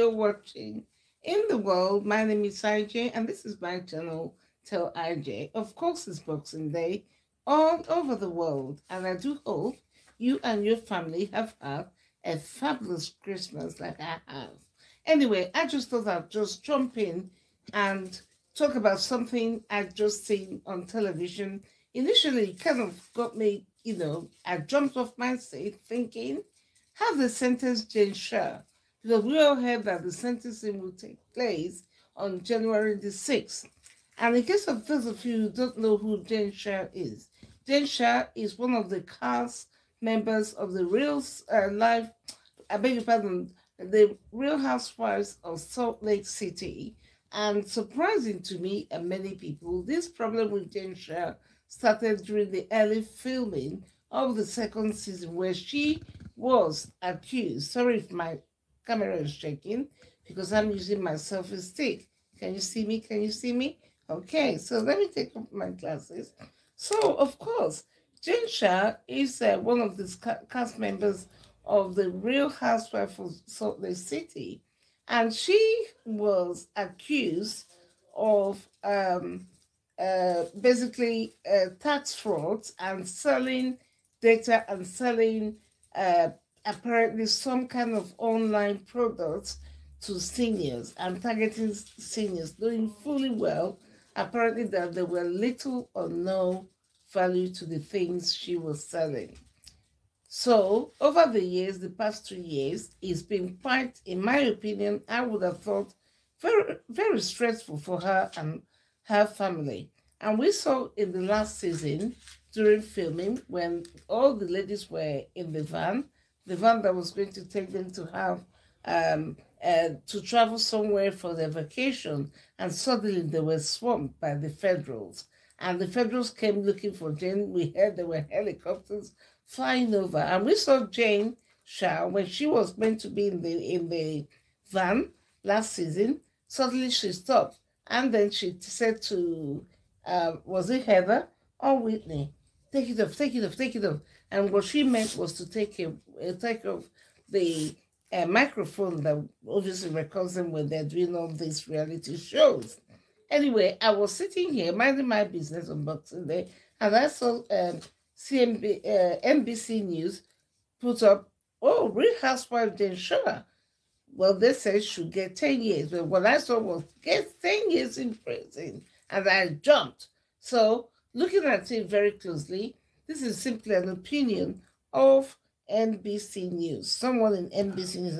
you're watching in the world. My name is IJ, and this is my channel, Tell IJ. Of course, it's Boxing Day all over the world, and I do hope you and your family have had a fabulous Christmas like I have. Anyway, I just thought I'd just jump in and talk about something I'd just seen on television. Initially, it kind of got me, I jumped off my seat thinking, have they sentenced Jane Shah? Because we all heard that the sentencing will take place on January the 6th. And in case of those of you who don't know who Jane Shah is one of the cast members of the the Real Housewives of Salt Lake City. And surprising to me and many people, this problem with Jane Shah started during the early filming of the second season, where she was accused. Sorry if my camera is shaking because I'm using my selfie stick. Can you see me? Can you see me? Okay, so let me take off my glasses. So, of course, Jane Shah is one of the cast members of the Real Housewives of Salt Lake City, and she was accused of basically tax frauds and selling data and selling apparently some kind of online products to seniors and targeting seniors, knowing fully well apparently that there were little or no value to the things she was selling. So over the years, the past 2 years, it's been quite, in my opinion, I would have thought very, very stressful for her and her family. And we saw in the last season during filming, when all the ladies were in the van that was going to take them to have to travel somewhere for their vacation, and suddenly they were swamped by the federals. And the federals came looking for Jane. We heard there were helicopters flying over, and we saw Jane Shah when she was meant to be in the van last season. Suddenly she stopped, and then she said to was it Heather or Whitney, take it off, take it off, take it off. And what she meant was to take off the microphone that obviously records them when they're doing all these reality shows. Anyway, I was sitting here minding my business on Boxing Day, and I saw NBC News put up, oh, Real Housewife Jane Shah. Well, they said she'll get 10 years. But what I saw was get 10 years in prison, and I jumped. So, looking at it very closely, this is simply an opinion of NBC News. Someone in NBC News.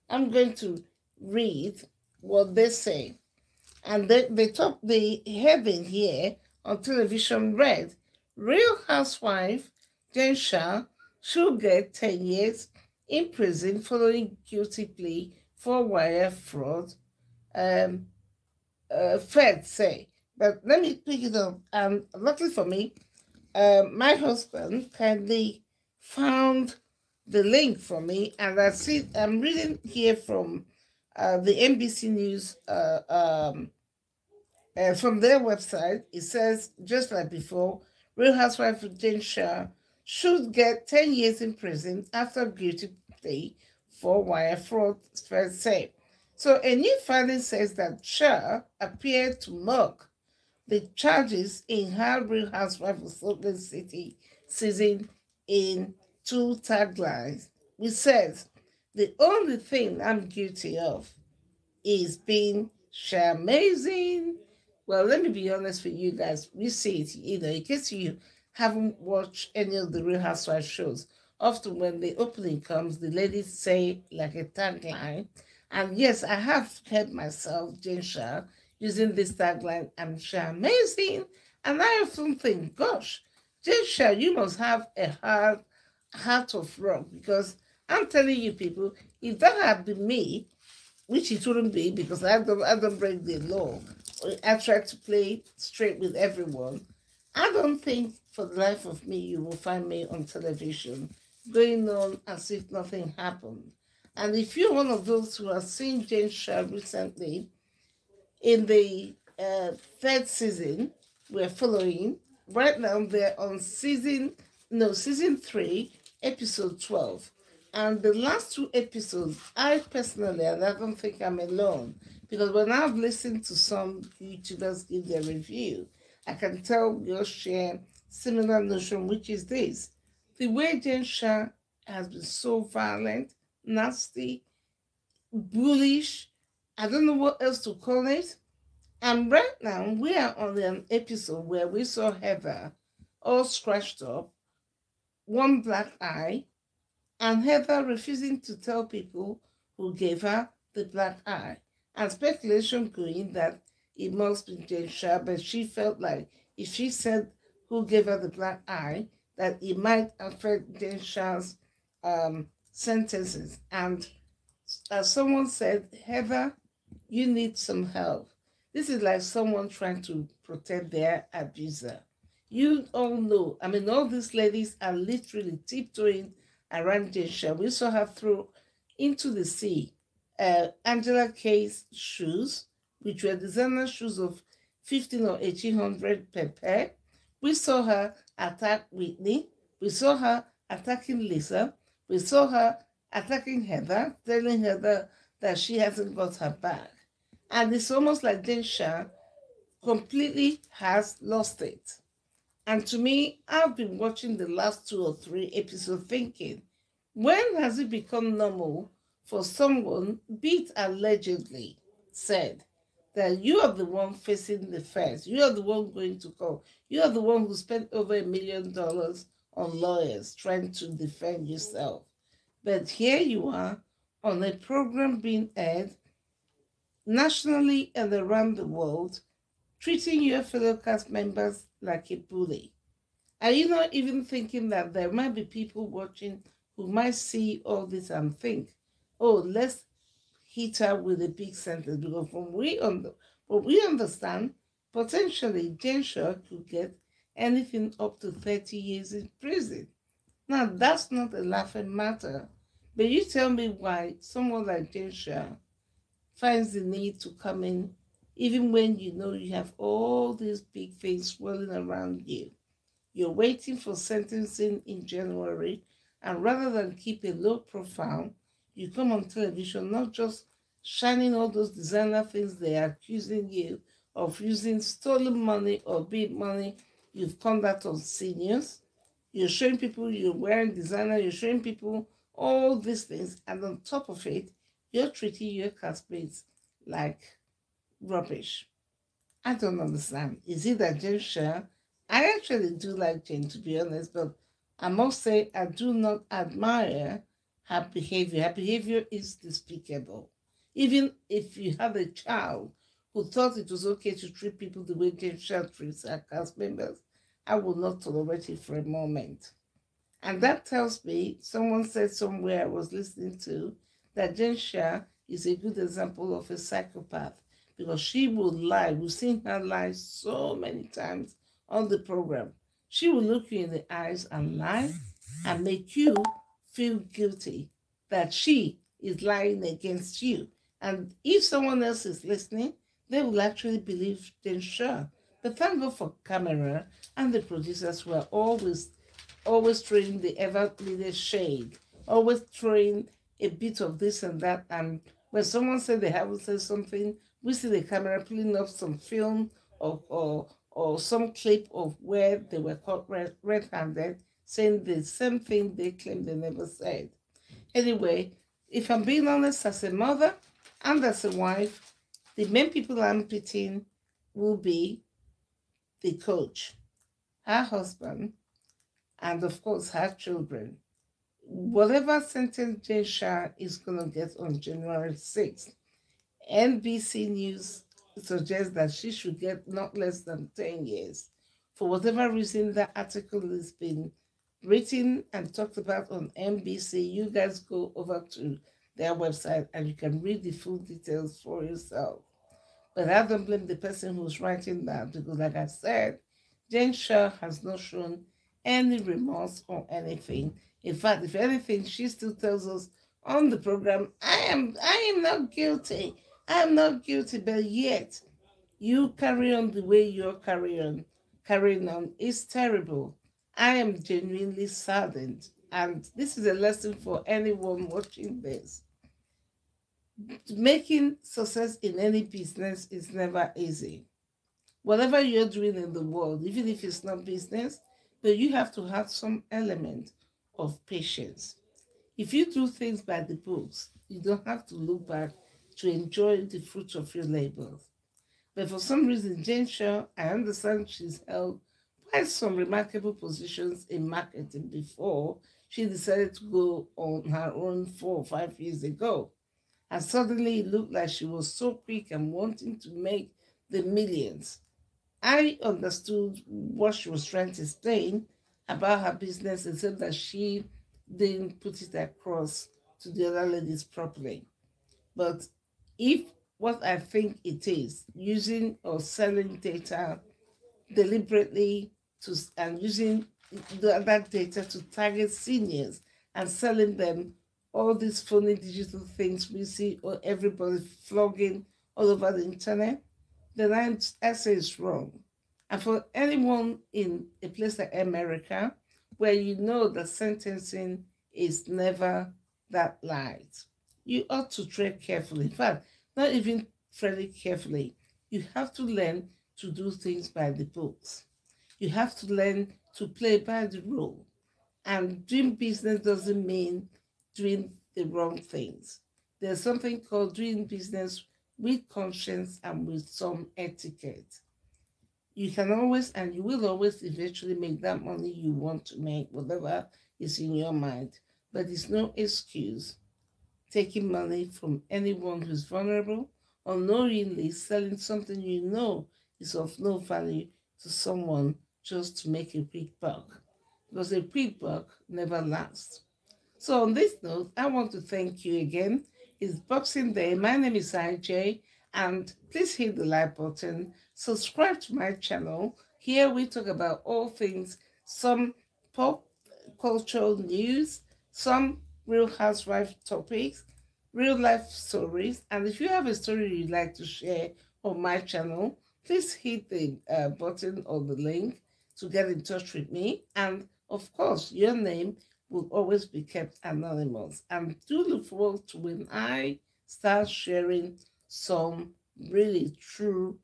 I'm going to read what they say. And the heading here on television read, Real Housewife Jane Shah should get 10 years in prison following guilty plea for wire fraud, Fed say. But let me pick it up. And luckily for me, my husband kindly found the link for me, and I'm reading here from the NBC News from their website. It says, just like before, Real Housewife Jane Shah should get 10 years in prison after guilty plea for wire fraud, Fed say. So a new filing says that Shah appeared to mock the charges in her Real Housewives of Salt Lake City season in 2 taglines, which says, the only thing I'm guilty of is being amazing. Well, let me be honest with you guys. We see it, in case you haven't watched any of the Real Housewives shows, often when the opening comes, the ladies say like a tagline. And yes, I have heard myself, Jane Shah, using this tagline, I'm amazing. And I often think, gosh, Jane Shah, you must have a heart of rock, because I'm telling you people, if that had been me, which it wouldn't be because I don't break the law, I try to play straight with everyone, I don't think for the life of me you will find me on television going on as if nothing happened. And if you're one of those who have seen Jane Shah recently, in the third season we're following, right now they're on season 3, episode 12. And the last two episodes, I personally, and I don't think I'm alone, because when I've listened to some YouTubers give their review, I can tell we all share similar notion, which is this. The way Jane Shah has been so violent, nasty, bullish, I don't know what else to call it. And right now, we are on an episode where we saw Heather all scratched up, one black eye, and Heather refusing to tell people who gave her the black eye. And speculation going that it must be Jane Shah, but she felt like if she said who gave her the black eye, that it might affect Jane Shah's sentences. And as someone said, Heather, you need some help. This is like someone trying to protect their abuser. You all know, I mean, all these ladies are literally tiptoeing around Jane Shah. We saw her throw into the sea Angela Kay's shoes, which were designer shoes of 15 or 1800 per pair. We saw her attack Whitney. We saw her attacking Lisa. We saw her attacking Heather, telling Heather that she hasn't got her back. And it's almost like Jane Shah completely has lost it. And to me, I've been watching the last 2 or 3 episodes thinking, when has it become normal for someone, be it allegedly said, that you are the one facing the fence, you are the one going to court, you are the one who spent over $1 million on lawyers trying to defend yourself. But here you are on a program being aired nationally and around the world, treating your fellow cast members like a bully. Are you not even thinking that there might be people watching who might see all this and think, oh, let's hit her with a big sentence? Because from what we understand, potentially Jane Shah could get anything up to 30 years in prison. Now, that's not a laughing matter. But you tell me why someone like Jane Shah finds the need to come in even when you know you have all these big things swirling around you. You're waiting for sentencing in January, and rather than keep a low profile, you come on television not just shining all those designer things they are accusing you of using stolen money or big money. You've done that on seniors. You're showing people you're wearing designer, you're showing people all these things, and on top of it, you're treating your castmates like rubbish. I don't understand. Is it that Jane Shah? I actually do like Jane, to be honest, but I must say I do not admire her behavior. Her behavior is despicable. Even if you have a child who thought it was okay to treat people the way Jane Shah treats her cast members, I will not tolerate it for a moment. And that tells me, someone said somewhere I was listening to, that Jane Shah is a good example of a psychopath, because she will lie. We've seen her lie so many times on the program. She will look you in the eyes and lie and make you feel guilty that she is lying against you. And if someone else is listening, they will actually believe Jane Shah. But thank God for camera and the producers who are always throwing the ever-needed shade, always throwing a bit of this and that. And when someone said they haven't said something, we see the camera pulling up some film or some clip of where they were caught red-handed, saying the same thing they claim they never said. Anyway, if I'm being honest, as a mother and as a wife, the main people I'm pitying will be the coach, her husband, and of course her children. Whatever sentence Jane Shah is going to get on January 6th, NBC News suggests that she should get not less than 10 years. For whatever reason, that article has been written and talked about on NBC. You guys go over to their website and you can read the full details for yourself. But I don't blame the person who's writing that, because like I said, Jane Shah has not shown any remorse or anything. In fact, if anything, she still tells us on the program, I am not guilty. I am not guilty, but yet you carry on the way you're carrying on. It's terrible. I am genuinely saddened and this is a lesson for anyone watching this. Making success in any business is never easy. Whatever you're doing in the world, even if it's not business, but you have to have some element of patience. If you do things by the books, you don't have to look back to enjoy the fruit of your labors. But for some reason, Jane Shah, I understand she's held quite some remarkable positions in marketing before she decided to go on her own 4 or 5 years ago. And suddenly it looked like she was so quick and wanting to make the millions. I understood what she was trying to explain about her business, except that she didn't put it across to the other ladies properly. But if what I think it is, using or selling data deliberately to and using that data to target seniors and selling them all these phony digital things we see or everybody flogging all over the internet, then I say it's wrong. And for anyone in a place like America, where you know that sentencing is never that light, you ought to tread carefully. In fact, not even tread carefully. You have to learn to do things by the books. You have to learn to play by the rule. And doing business doesn't mean doing the wrong things. There's something called doing business with conscience and with some etiquette. You can always and you will always eventually make that money you want to make, whatever is in your mind. But it's no excuse taking money from anyone who's vulnerable, unknowingly selling something you know is of no value to someone just to make a quick buck. Because a quick buck never lasts. So on this note, I want to thank you again. It's Boxing Day. My name is IJ, and please hit the like button. Subscribe to my channel. Here we talk about all things, some pop cultural news, some real housewife topics, real life stories. And if you have a story you'd like to share on my channel, please hit the button or the link to get in touch with me. And of course, your name will always be kept anonymous. And do look forward to when I start sharing some really true,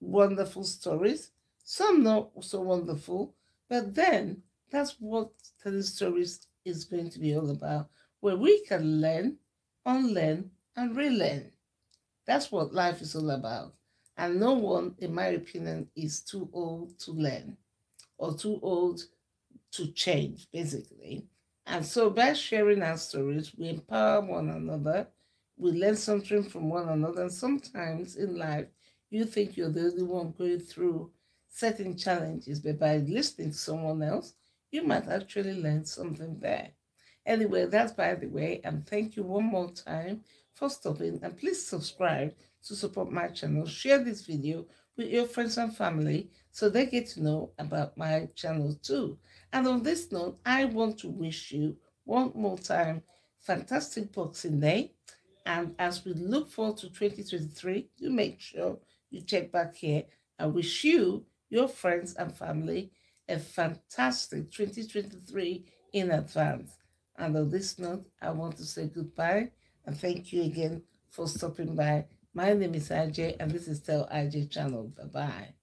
wonderful stories. Some not so wonderful, but then that's what telling stories is going to be all about, where we can learn, unlearn, and relearn. That's what life is all about. And no one, in my opinion, is too old to learn or too old to change, basically. And so by sharing our stories, we empower one another, we learn something from one another. And sometimes in life, you think you're the only one going through certain challenges, but by listening to someone else, you might actually learn something there. Anyway, that's by the way, and thank you one more time for stopping. And please subscribe to support my channel. Share this video with your friends and family so they get to know about my channel too. And on this note, I want to wish you one more time fantastic Boxing Day. And as we look forward to 2023, you make sure you check back here. I wish you, your friends and family, a fantastic 2023 in advance. And on this note, I want to say goodbye and thank you again for stopping by. My name is IJ and this is Tell IJ Channel. Bye-bye.